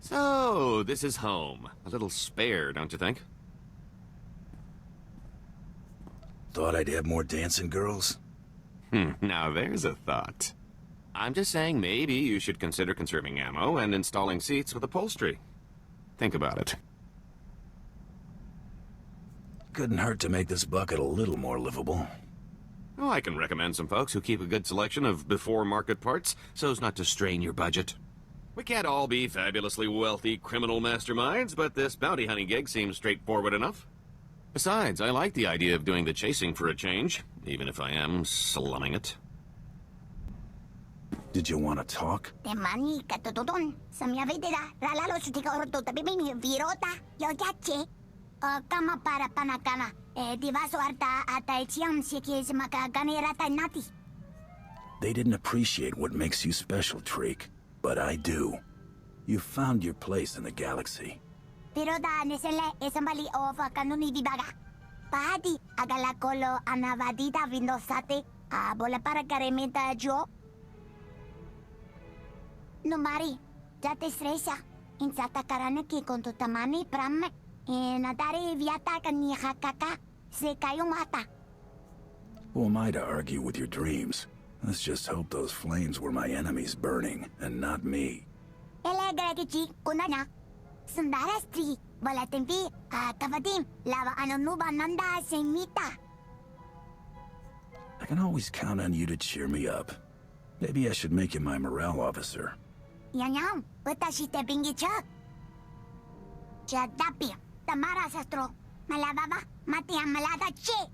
So, this is home. A little spare, don't you think? Thought I'd have more dancing girls? Now there's a thought. I'm just saying maybe you should consider conserving ammo and installing seats with upholstery. Think about it. Couldn't hurt to make this bucket a little more livable. Oh, I can recommend some folks who keep a good selection of before-market parts so as not to strain your budget. We can't all be fabulously wealthy criminal masterminds, but this bounty hunting gig seems straightforward enough. Besides, I like the idea of doing the chasing for a change, even if I am slumming it. Did you want to talk? Temani katutudon. Samyavidida, ralalo sutikoroto tabibini virota, yogache. Kama para panakana. Divaso arta ataichiam sikis makaganirata nati. They didn't appreciate what makes you special, Treek, but I do. You found your place in the galaxy. Pero da nesele esambali of kanuni dibaga. Pahadi agalakolo anavadita vindosate bola para karemeta jo. No mari, jate stresa. Insata karane ki konto tamani pramme. Nadari viata kaniha kaka se kayo mata. Who am I to argue with your dreams? Let's just hope those flames were my enemies burning, and not me. Ele gregici kunanya. Sundarastri, Balatempi, Kavadim, Lava Anonuba Nanda Semita. I can always count on you to cheer me up. Maybe I should make you my morale officer. Yanyam, Utashi Tepingicha. Chadapi, Tamara Sastro, Malababa, Matia Malada Che.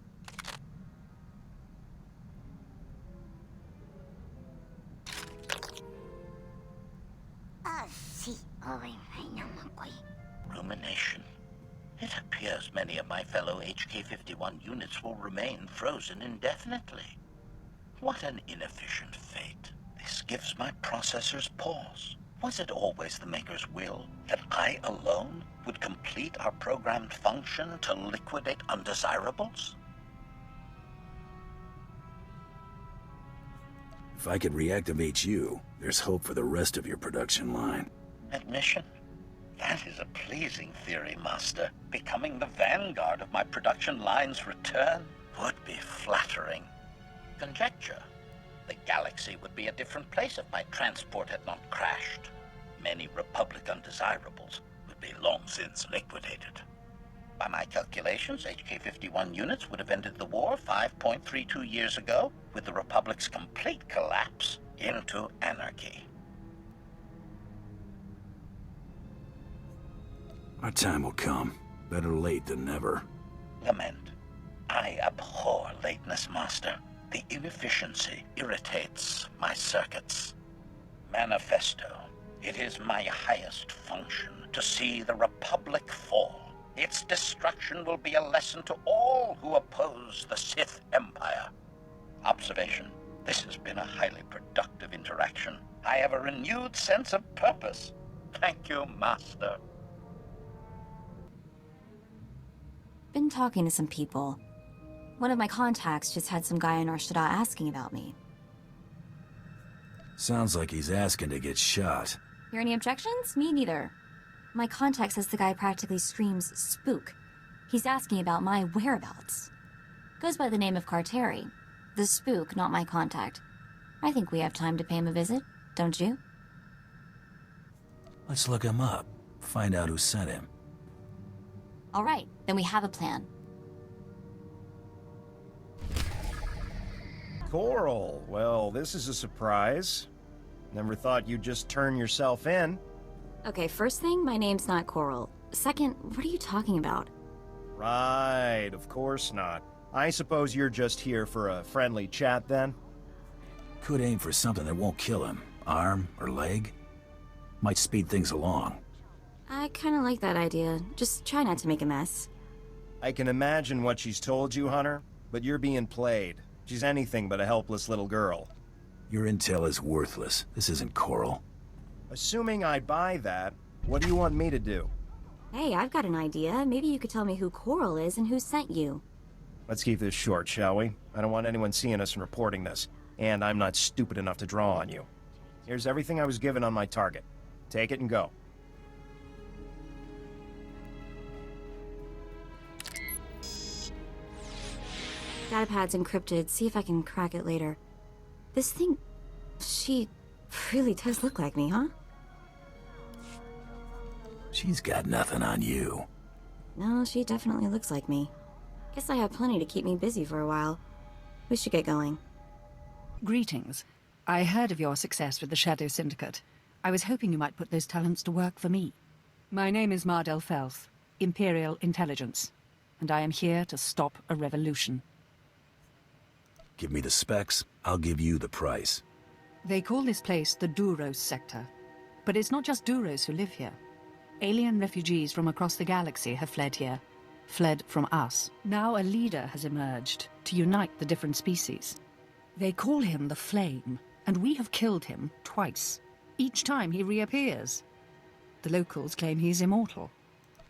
Rumination. It appears many of my fellow HK-51 units will remain frozen indefinitely. What an inefficient fate. This gives my processors pause. Was it always the Maker's will that I alone would complete our programmed function to liquidate undesirables? If I could reactivate you, there's hope for the rest of your production line. Admission? That is a pleasing theory, Master. Becoming the vanguard of my production line's return would be flattering. Conjecture. The galaxy would be a different place if my transport had not crashed. Many Republic undesirables would be long since liquidated. By my calculations, HK-51 units would have ended the war 5.32 years ago, with the Republic's complete collapse into anarchy. Our time will come. Better late than never. Lament. I abhor lateness, Master. The inefficiency irritates my circuits. Manifesto. It is my highest function to see the Republic fall. Its destruction will be a lesson to all who oppose the Sith Empire. Observation. This has been a highly productive interaction. I have a renewed sense of purpose. Thank you, Master. Been talking to some people. One of my contacts just had some guy in our SWTOR asking about me. Sounds like he's asking to get shot. Hear any objections? Me neither. My contact says the guy practically screams spook. He's asking about my whereabouts. Goes by the name of Carteri. The spook, not my contact. I think we have time to pay him a visit, don't you? Let's look him up. Find out who sent him. All right, then we have a plan. Coral, well, this is a surprise. Never thought you'd just turn yourself in. Okay, first thing, my name's not Coral. Second, what are you talking about? Right, of course not. I suppose you're just here for a friendly chat then? Could aim for something that won't kill him. Arm or leg. Might speed things along. I kinda like that idea. Just try not to make a mess. I can imagine what she's told you, Hunter, but you're being played. She's anything but a helpless little girl. Your intel is worthless. This isn't Coral. Assuming I buy that, what do you want me to do? Hey, I've got an idea. Maybe you could tell me who Coral is and who sent you. Let's keep this short, shall we? I don't want anyone seeing us and reporting this. And I'm not stupid enough to draw on you. Here's everything I was given on my target. Take it and go. Datapad's encrypted. See if I can crack it later. This thing... She really does look like me, huh? She's got nothing on you. No, she definitely looks like me. Guess I have plenty to keep me busy for a while. We should get going. Greetings. I heard of your success with the Shadow Syndicate. I was hoping you might put those talents to work for me. My name is Mardel Felth, Imperial Intelligence, and I am here to stop a revolution. Give me the specs, I'll give you the price. They call this place the Duros Sector. But it's not just Duros who live here. Alien refugees from across the galaxy have fled here. Fled from us. Now a leader has emerged to unite the different species. They call him the Flame, and we have killed him twice. Each time he reappears. The locals claim he's immortal.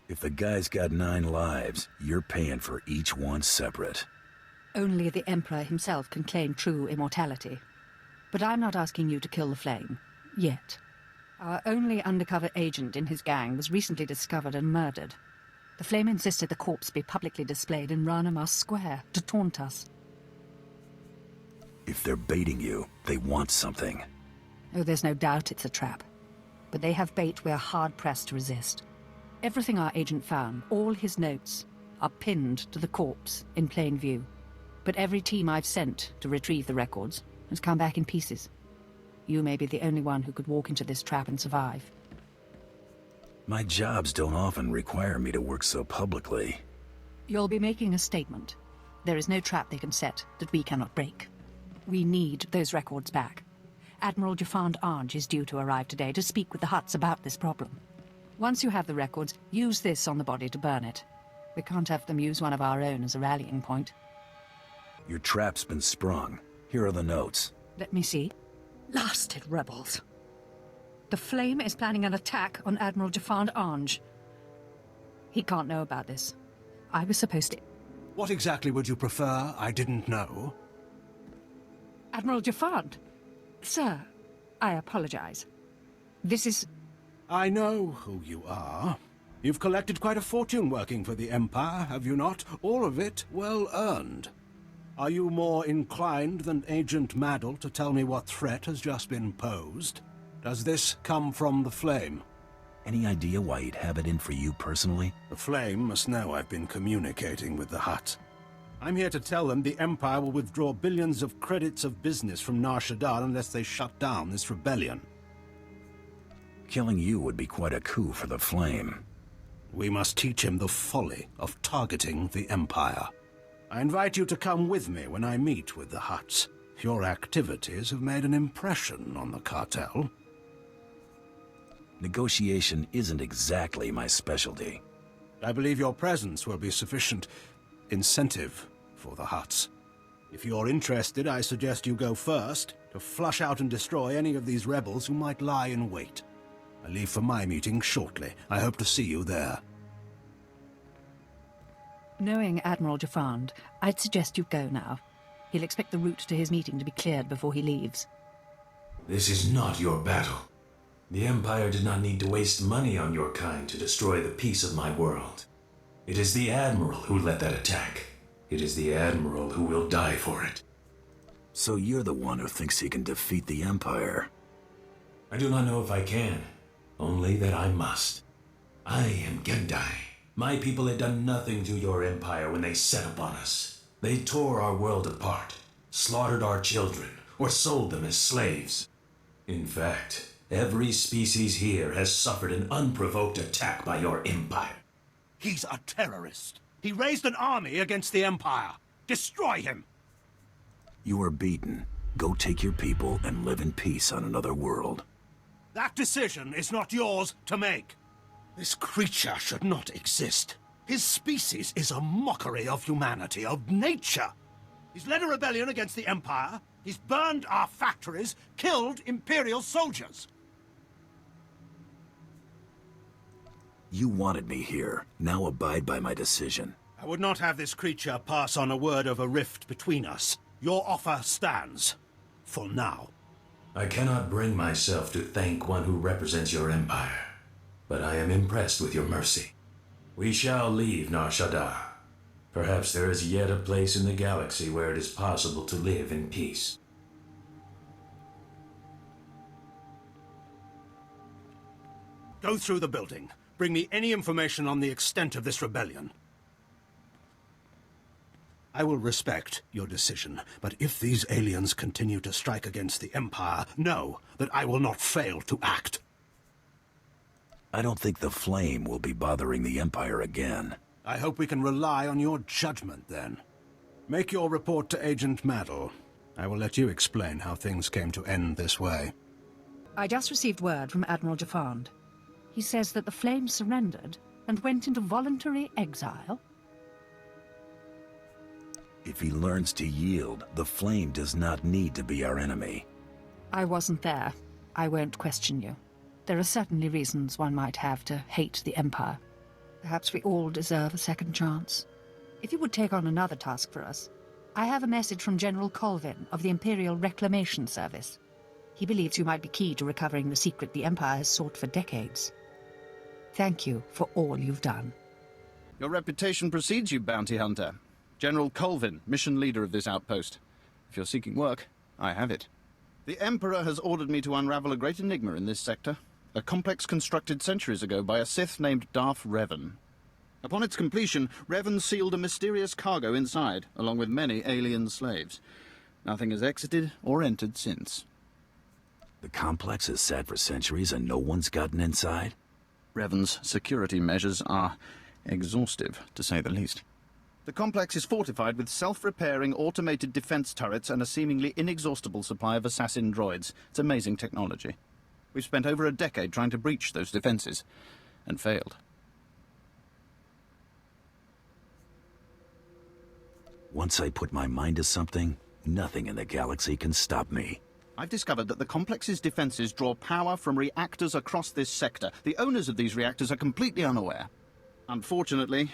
If the guy's got 9 lives, you're paying for each one separate. Only the Emperor himself can claim true immortality. But I'm not asking you to kill the Flame. Yet. Our only undercover agent in his gang was recently discovered and murdered. The Flame insisted the corpse be publicly displayed in Rana Mas Square to taunt us. If they're baiting you, they want something. Oh, there's no doubt it's a trap. But they have bait we're hard-pressed to resist. Everything our agent found, all his notes, are pinned to the corpse in plain view. But every team I've sent to retrieve the records has come back in pieces. You may be the only one who could walk into this trap and survive. My jobs don't often require me to work so publicly. You'll be making a statement. There is no trap they can set that we cannot break. We need those records back. Admiral Jafand Arge is due to arrive today to speak with the Hutts about this problem. Once you have the records, use this on the body to burn it. We can't have them use one of our own as a rallying point. Your trap's been sprung. Here are the notes. Let me see. Blasted rebels. The Flame is planning an attack on Admiral Jafand Arge. He can't know about this. I was supposed to... What exactly would you prefer? I didn't know. Admiral Jafand? Sir, I apologize. This is... I know who you are. You've collected quite a fortune working for the Empire, have you not? All of it well earned. Are you more inclined than Agent Maddle to tell me what threat has just been posed? Does this come from the Flame? Any idea why he'd have it in for you personally? The Flame must know I've been communicating with the Hutt. I'm here to tell them the Empire will withdraw billions of credits of business from Nar Shaddaa unless they shut down this rebellion. Killing you would be quite a coup for the Flame. We must teach him the folly of targeting the Empire. I invite you to come with me when I meet with the Hutts. Your activities have made an impression on the cartel. Negotiation isn't exactly my specialty. I believe your presence will be sufficient incentive for the Hutts. If you're interested, I suggest you go first to flush out and destroy any of these rebels who might lie in wait. I leave for my meeting shortly. I hope to see you there. Knowing Admiral Jafand, I'd suggest you go now. He'll expect the route to his meeting to be cleared before he leaves. This is not your battle. The Empire did not need to waste money on your kind to destroy the peace of my world. It is the Admiral who led that attack. It is the Admiral who will die for it. So you're the one who thinks he can defeat the Empire? I do not know if I can, only that I must. I am Gendai. My people had done nothing to your Empire when they set upon us. They tore our world apart, slaughtered our children, or sold them as slaves. In fact, every species here has suffered an unprovoked attack by your Empire. He's a terrorist. He raised an army against the Empire. Destroy him! You are beaten. Go take your people and live in peace on another world. That decision is not yours to make. This creature should not exist. His species is a mockery of humanity, of nature. He's led a rebellion against the Empire. He's burned our factories, killed Imperial soldiers. You wanted me here. Now abide by my decision. I would not have this creature pass on a word of a rift between us. Your offer stands. For now. I cannot bring myself to thank one who represents your Empire, but I am impressed with your mercy. We shall leave Nar Shaddaa. Perhaps there is yet a place in the galaxy where it is possible to live in peace. Go through the building. Bring me any information on the extent of this rebellion. I will respect your decision, but if these aliens continue to strike against the Empire, know that I will not fail to act. I don't think the flame will be bothering the Empire again. I hope we can rely on your judgment, then. Make your report to Agent Maddle. I will let you explain how things came to end this way. I just received word from Admiral Jafand. He says that the flame surrendered and went into voluntary exile. If he learns to yield, the flame does not need to be our enemy. I wasn't there. I won't question you. There are certainly reasons one might have to hate the Empire. Perhaps we all deserve a second chance. If you would take on another task for us, I have a message from General Colvin of the Imperial Reclamation Service. He believes you might be key to recovering the secret the Empire has sought for decades. Thank you for all you've done. Your reputation precedes you, bounty hunter. General Colvin, mission leader of this outpost. If you're seeking work, I have it. The Emperor has ordered me to unravel a great enigma in this sector. A complex constructed centuries ago by a Sith named Darth Revan. Upon its completion, Revan sealed a mysterious cargo inside, along with many alien slaves. Nothing has exited or entered since. The complex has sat for centuries and no one's gotten inside? Revan's security measures are exhaustive, to say the least. The complex is fortified with self-repairing automated defense turrets and a seemingly inexhaustible supply of assassin droids. It's amazing technology. We've spent over a decade trying to breach those defenses, and failed. Once I put my mind to something, nothing in the galaxy can stop me. I've discovered that the complex's defenses draw power from reactors across this sector. The owners of these reactors are completely unaware. Unfortunately,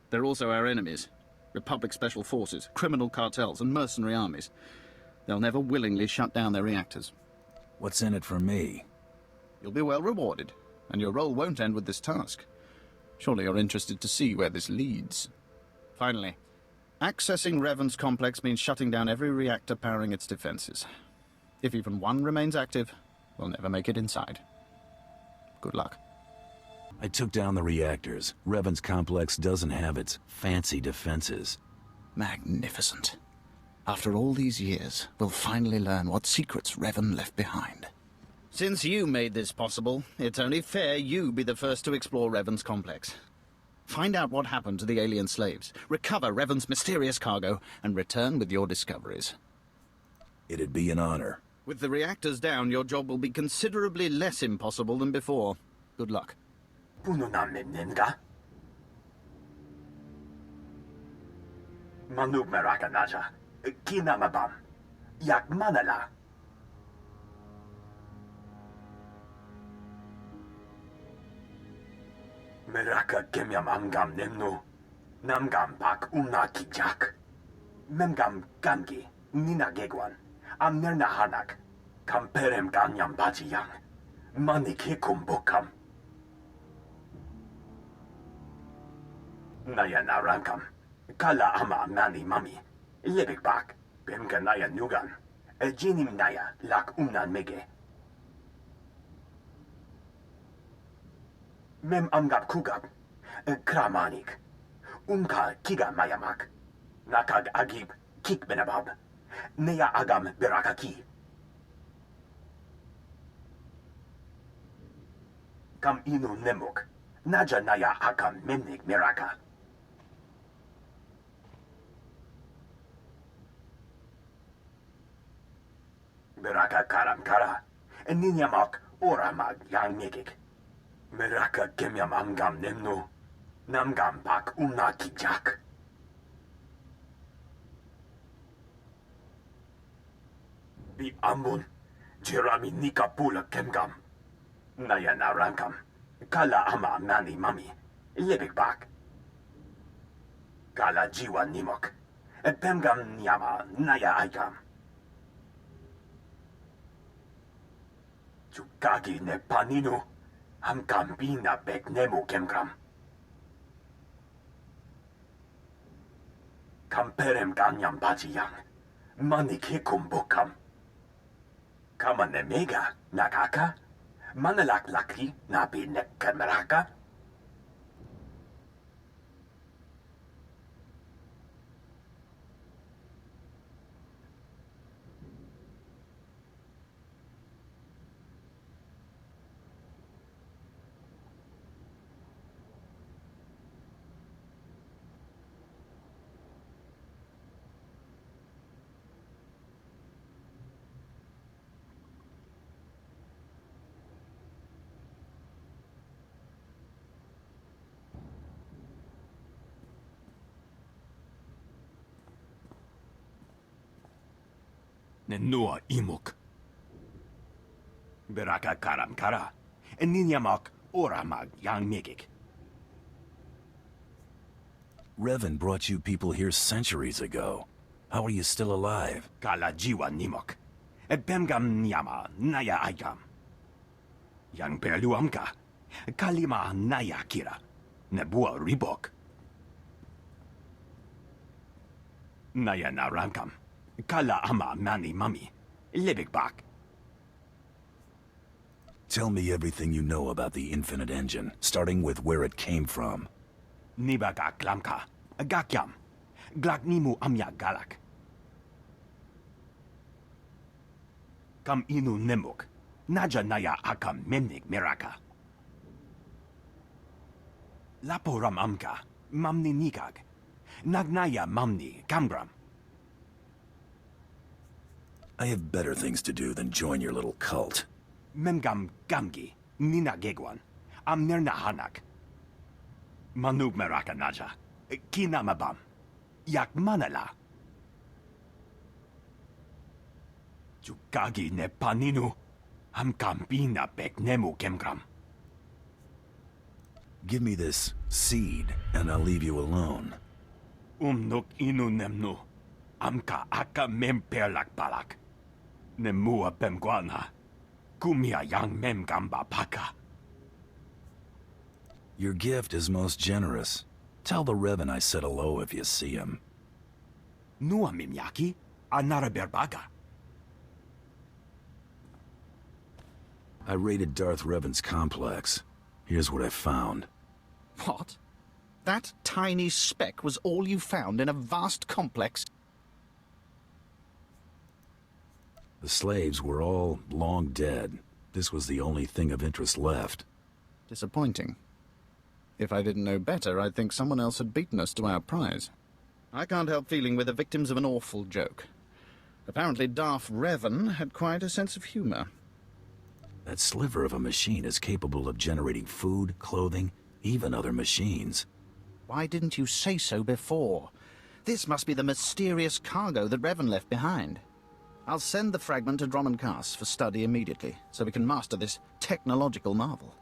they're also our enemies. Republic Special Forces, criminal cartels, and mercenary armies. They'll never willingly shut down their reactors. What's in it for me? You'll be well rewarded, and your role won't end with this task. Surely you're interested to see where this leads. Finally, accessing Revan's complex means shutting down every reactor powering its defenses. If even one remains active, we'll never make it inside. Good luck. I took down the reactors. Revan's complex doesn't have its fancy defenses. Magnificent. After all these years, we'll finally learn what secrets Revan left behind. Since you made this possible, it's only fair you be the first to explore Revan's complex. Find out what happened to the alien slaves, recover Revan's mysterious cargo, and return with your discoveries. It'd be an honor. With the reactors down, your job will be considerably less impossible than before. Good luck. Manub meraka naja. Kinamabam. Yak manala. Meraka kemyam amgam nemnu. Namgam pak umna kijak. Memgam gamgi. Nina gegwan. Amnerna hanak. Kamperem ganyam bajiyang. Manik hikum bokam. Naya narankam. Kala ama mani mami. Lebek bak. Bemka naya nugan. Jinim naya lak umnan mege. Mem amgab kugab. Kramanik. Umka kiga mayamak. Nakag agib kik benabab. Neya agam berakaki. Kam inu nemuk. Naja naya akam memnik meraka. Meraka karam kara. Ninyamak oramag yang megik. Meraka kemyam amgam nemnu. Namgam pak umna kijak. Bi amun. Jerami nika pula kemgam. Naya narankam. Kala ama mani mami. Lebek bak. Kala jiwa nimok. Pemgam nyama naya aikam. Chukagi ne paninu. Hamkam bina bek nemu kemgram. Kamperem ganyam bajiyang. Maniki kumbukam. Kamane mega nakaka. Manalak laki nabi nekkameraka. Nenua imuk. Beraka karam kara. Ninyamak oramag yang migik. Revan brought you people here centuries ago. How are you still alive? Kala jiwa nimok. Bemgam nyama naya ayam. Yang perluamka. Kalima naya kira. Nebua ribok. Naya narankam. Kala ama mani mami. Libik bak. Tell me everything you know about the Infinite Engine, starting with where it came from. Nibaga klamka. Gakyam. Glaknimu amya galak. Kam inu nemuk. Naja naya akam memnik miraka. Laporam amka. Mamni nikag. Nagnaya mamni kamgram. I have better things to do than join your little cult. Memgam gamgi. Nina gegwan. Am nerna hanak. Manub meraka naja. Kinamabam. Yak manala. Jukagi ne paninu. Am kampina bek nemu kemgram. Give me this seed, and I'll leave you alone. Nuk inu nemnu. Amka aka mem perlak balak. Nemua bemguana. Kumia yang mem gamba paka. Your gift is most generous. Tell the Revan I said hello if you see him. Nua mimyaki. Anara berbaga. I raided Darth Revan's complex. Here's what I found. What? That tiny speck was all you found in a vast complex? The slaves were all long dead. This was the only thing of interest left. Disappointing. If I didn't know better, I'd think someone else had beaten us to our prize. I can't help feeling we're the victims of an awful joke. Apparently Darth Revan had quite a sense of humor. That sliver of a machine is capable of generating food, clothing, even other machines. Why didn't you say so before? This must be the mysterious cargo that Revan left behind. I'll send the fragment to Drum and Cass for study immediately, so we can master this technological marvel.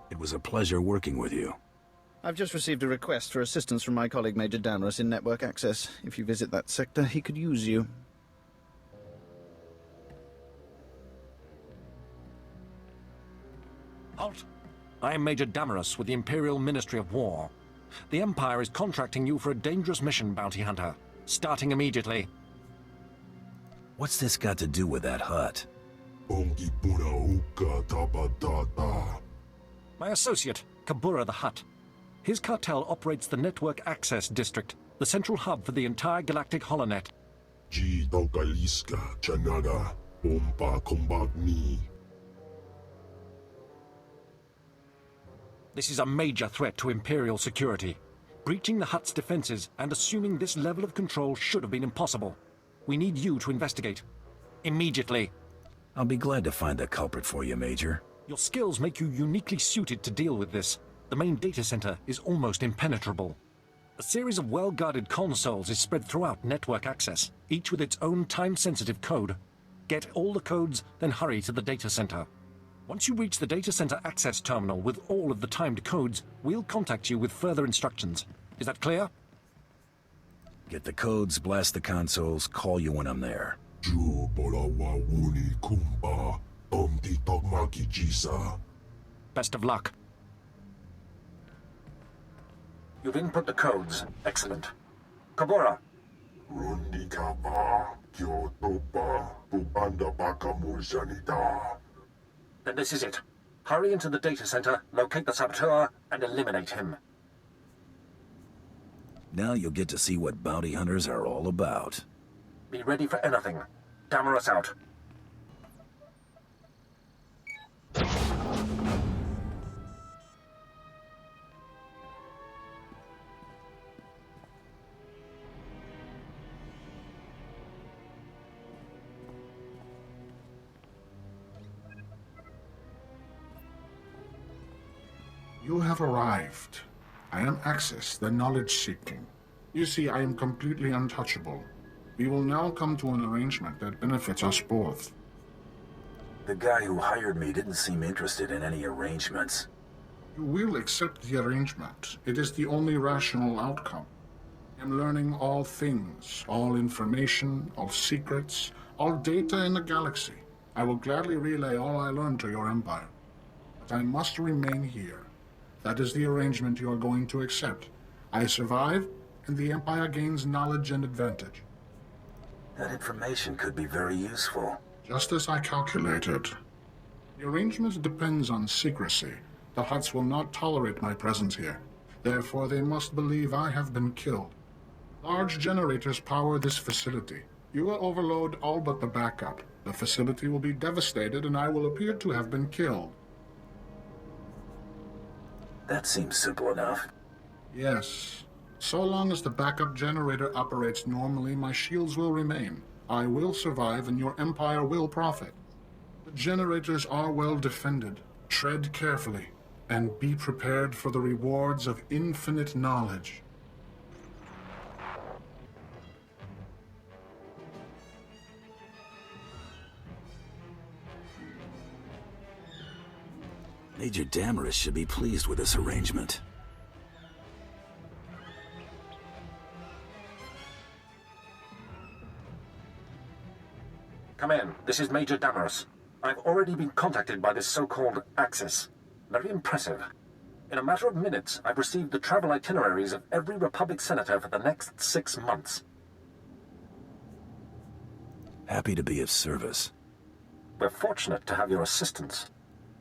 It was a pleasure working with you. I've just received a request for assistance from my colleague Major Damaris in network access. If you visit that sector, he could use you. Halt! I am Major Damaris with the Imperial Ministry of War. The Empire is contracting you for a dangerous mission, Bounty Hunter. Starting immediately. What's this got to do with that hut? My associate, Kabura the Hutt. His cartel operates the Network Access District, the central hub for the entire galactic holonet. This is a major threat to Imperial security. Breaching the Hutt's defenses and assuming this level of control should have been impossible. We need you to investigate. Immediately. I'll be glad to find the culprit for you, Major. Your skills make you uniquely suited to deal with this. The main data center is almost impenetrable. A series of well-guarded consoles is spread throughout network access, each with its own time-sensitive code. Get all the codes, then hurry to the data center. Once you reach the data center access terminal with all of the timed codes, we'll contact you with further instructions. Is that clear? Get the codes, blast the consoles, call you when I'm there. Best of luck. You've input the codes. Excellent. Kabura, then this is it. Hurry into the data center, locate the SWTOR, and eliminate him. Now you'll get to see what bounty hunters are all about. Be ready for anything. Damaris out. You have arrived. I am Axis, the knowledge-seeking. You see, I am completely untouchable. We will now come to an arrangement that benefits us both. The guy who hired me didn't seem interested in any arrangements. You will accept the arrangement. It is the only rational outcome. I am learning all things, all information, all secrets, all data in the galaxy. I will gladly relay all I learned to your empire. But I must remain here. That is the arrangement you are going to accept. I survive, and the Empire gains knowledge and advantage. That information could be very useful. Just as I calculated. The arrangement depends on secrecy. The Hutts will not tolerate my presence here. Therefore, they must believe I have been killed. Large generators power this facility. You will overload all but the backup. The facility will be devastated, and I will appear to have been killed. That seems simple enough. Yes. So long as the backup generator operates normally, my shields will remain. I will survive, and your empire will profit. The generators are well defended. Tread carefully, and be prepared for the rewards of infinite knowledge. Major Damaris should be pleased with this arrangement. Come in. This is Major Damaris. I've already been contacted by this so-called Axis. Very impressive. In a matter of minutes, I've received the travel itineraries of every Republic senator for the next 6 months. Happy to be of service. We're fortunate to have your assistance.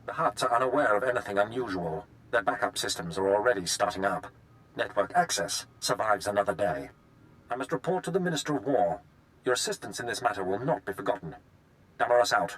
The Hutts are unaware of anything unusual. Their backup systems are already starting up. Network access survives another day. I must report to the Minister of War. Your assistance in this matter will not be forgotten. Damaris out.